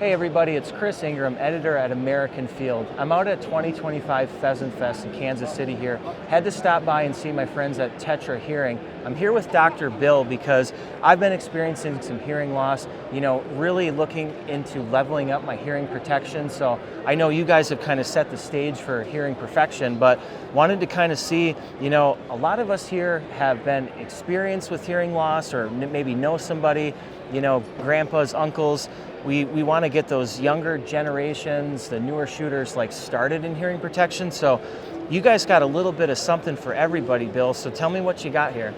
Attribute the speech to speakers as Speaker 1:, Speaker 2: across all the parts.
Speaker 1: Hey everybody, it's Chris Ingram, editor at American Field. I'm out at 2025 Pheasant Fest in Kansas City here. Had to stop by and see my friends at TETRA Hearing. I'm here with Dr. Bill because I've been experiencing some hearing loss, really looking into leveling up my hearing protection. So I know you guys have kind of set the stage for hearing perfection, but wanted to kind of see, a lot of us here have been experienced with hearing loss or maybe know somebody, grandpas, uncles. We want to get those younger generations, the newer shooters, started in hearing protection. So you guys got a little bit of something for everybody, Bill. So tell me what you got here.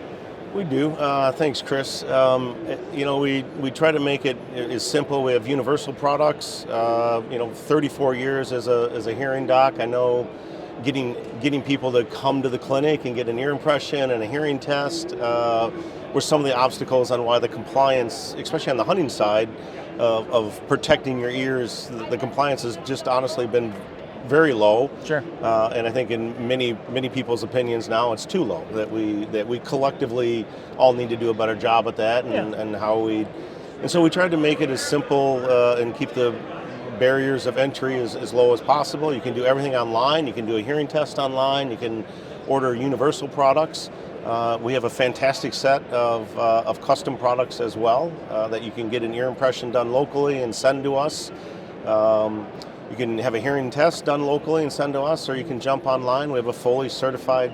Speaker 2: We do. Thanks, Chris. We try to make it as simple. We have universal products. 34 years as a hearing doc. I know getting people to come to the clinic and get an ear impression and a hearing test were some of the obstacles on why the compliance, especially on the hunting side, of protecting your ears, the compliance has just honestly been very low.
Speaker 1: Sure.
Speaker 2: And I think in many people's opinions now it's too low. That we collectively all need to do a better job at that, and so we tried to make it as simple and keep the barriers of entry as low as possible. You can do everything online. You can do a hearing test online. You can order universal products. We have a fantastic set of custom products as well that you can get an ear impression done locally and send to us. You can have a hearing test done locally and send to us, or you can jump online. We have a fully certified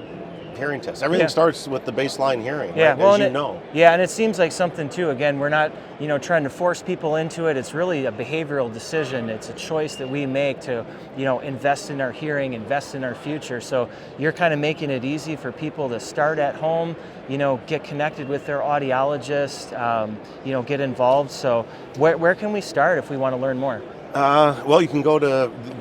Speaker 2: hearing test. Everything starts with the baseline hearing,
Speaker 1: yeah,
Speaker 2: right?
Speaker 1: well,
Speaker 2: as you know.
Speaker 1: Yeah, and it seems like something too, again, we're not trying to force people into it. It's really a behavioral decision. It's a choice that we make to invest in our hearing, invest in our future. So you're kind of making it easy for people to start at home, get connected with their audiologist, get involved. So where can we start if we want to learn more?
Speaker 2: Well, you can go to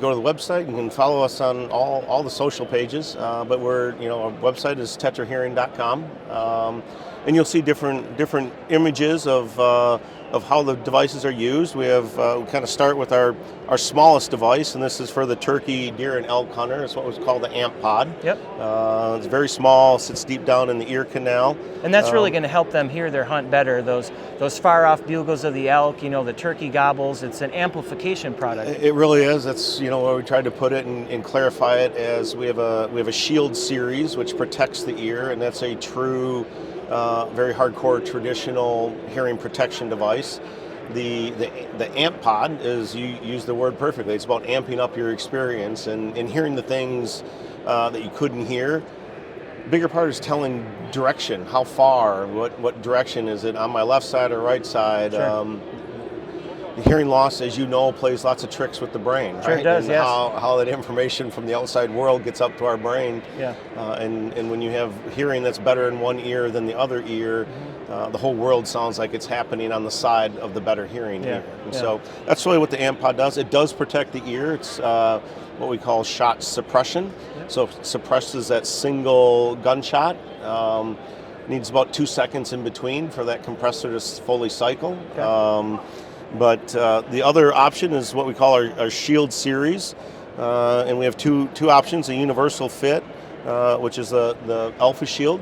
Speaker 2: the website. You can follow us on all the social pages. But our website is tetrahearing.com, and you'll see different images of how the devices are used. We have we kind of start with our smallest device, and this is for the turkey, deer, and elk hunter. It's what was called the AmpPod.
Speaker 1: Yep.
Speaker 2: It's very small, sits deep down in the ear canal.
Speaker 1: And that's really going to help them hear their hunt better. Those far off bugles of the elk, the turkey gobbles. It's an amplification product.
Speaker 2: It really is. That's where we tried to put it and clarify it as we have a shield series which protects the ear, and that's a true, very hardcore traditional hearing protection device. The AmpPod is, you use the word perfectly. It's about amping up your experience and hearing the things that you couldn't hear. Bigger part is telling direction, how far, what direction is it, on my left side or right side.
Speaker 1: Sure.
Speaker 2: The hearing loss, as you know, plays lots of tricks with the brain.
Speaker 1: Sure,
Speaker 2: right?
Speaker 1: It does,
Speaker 2: and
Speaker 1: yes.
Speaker 2: How that information from the outside world gets up to our brain.
Speaker 1: Yeah.
Speaker 2: And when you have hearing that's better in one ear than the other ear, the whole world sounds like it's happening on the side of the better hearing ear. And so that's really what the AmpPod does. It does protect the ear. It's what we call shot suppression. So it suppresses that single gunshot. Needs about 2 seconds in between for that compressor to fully cycle.
Speaker 1: Okay.
Speaker 2: But the other option is what we call our Shield series, and we have two options: a universal fit, which is the AlphaShield,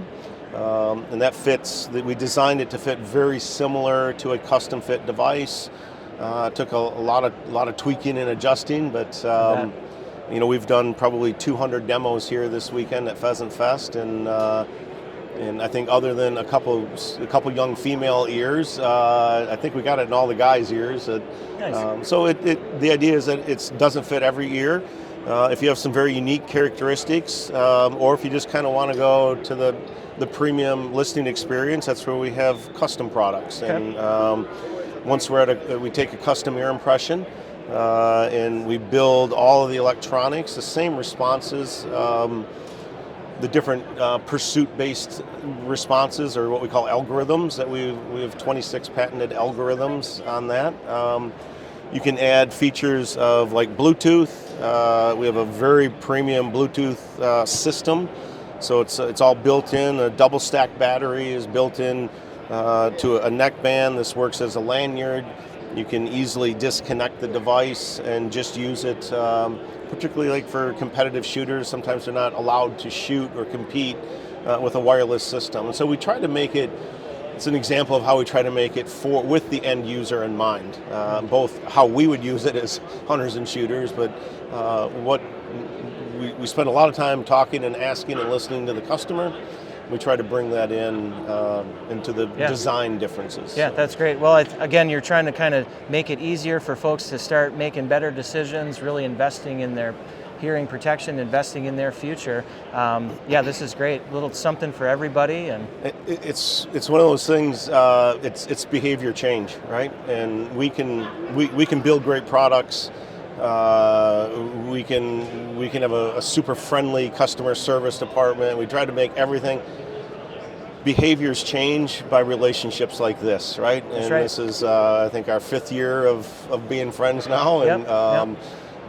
Speaker 2: and that fits. We designed it to fit very similar to a custom fit device. It took a lot of tweaking and adjusting, but we've done probably 200 demos here this weekend at Pheasant Fest, and I think other than a couple young female ears, I think we got it in all the guys' ears.
Speaker 1: Nice.
Speaker 2: So the idea is that it doesn't fit every ear. If you have some very unique characteristics, or if you just kind of want to go to the premium listening experience, that's where we have custom products.
Speaker 1: Okay.
Speaker 2: And once we take a custom ear impression, and we build all of the electronics, the same responses. The different pursuit-based responses, or what we call algorithms, that we have 26 patented algorithms on that. You can add features of like Bluetooth. We have a very premium Bluetooth system, so it's all built in. A double stack battery is built in to a neck band. This works as a lanyard. You can easily disconnect the device and just use it. Particularly like for competitive shooters, sometimes they're not allowed to shoot or compete with a wireless system. And so we try to make it it's an example of how we try to make it with the end user in mind, both how we would use it as hunters and shooters, but what we spend a lot of time talking and asking and listening to the customer. We try to bring that into the design differences.
Speaker 1: Yeah, that's great. Well, again, you're trying to kind of make it easier for folks to start making better decisions, really investing in their hearing protection, investing in their future. Yeah, this is great. A little something for everybody, and
Speaker 2: it's one of those things. It's behavior change, right? And we can build great products. We can have a super friendly customer service department. We try to make everything. Behaviors change by relationships like this, right? And
Speaker 1: right.
Speaker 2: This is, I think, our 5th year of being friends now, and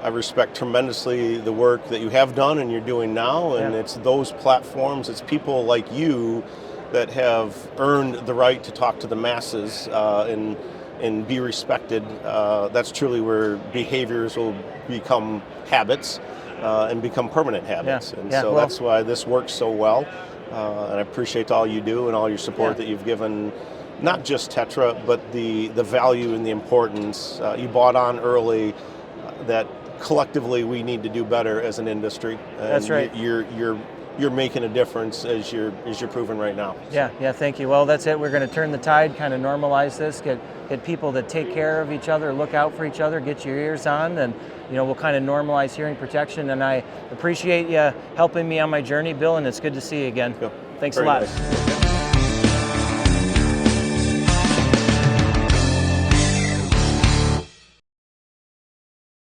Speaker 2: I respect tremendously the work that you have done and you're doing now, and it's those platforms, it's people like you that have earned the right to talk to the masses and be respected. That's truly where behaviors will become habits and become permanent habits. So that's why this works so well. And I appreciate all you do and all your support that you've given, not just TETRA, but the value and the importance. You bought on early that collectively we need to do better as an industry. And
Speaker 1: that's right.
Speaker 2: You're making a difference as you're proving right now.
Speaker 1: Yeah, thank you. Well, that's it. We're going to turn the tide, kind of normalize this, get people to take care of each other, look out for each other, get your ears on, and we'll kind of normalize hearing protection. And I appreciate you helping me on my journey, Bill, and it's good to see you again.
Speaker 2: Cool.
Speaker 1: Thanks
Speaker 2: Very
Speaker 1: a lot.
Speaker 2: Nice.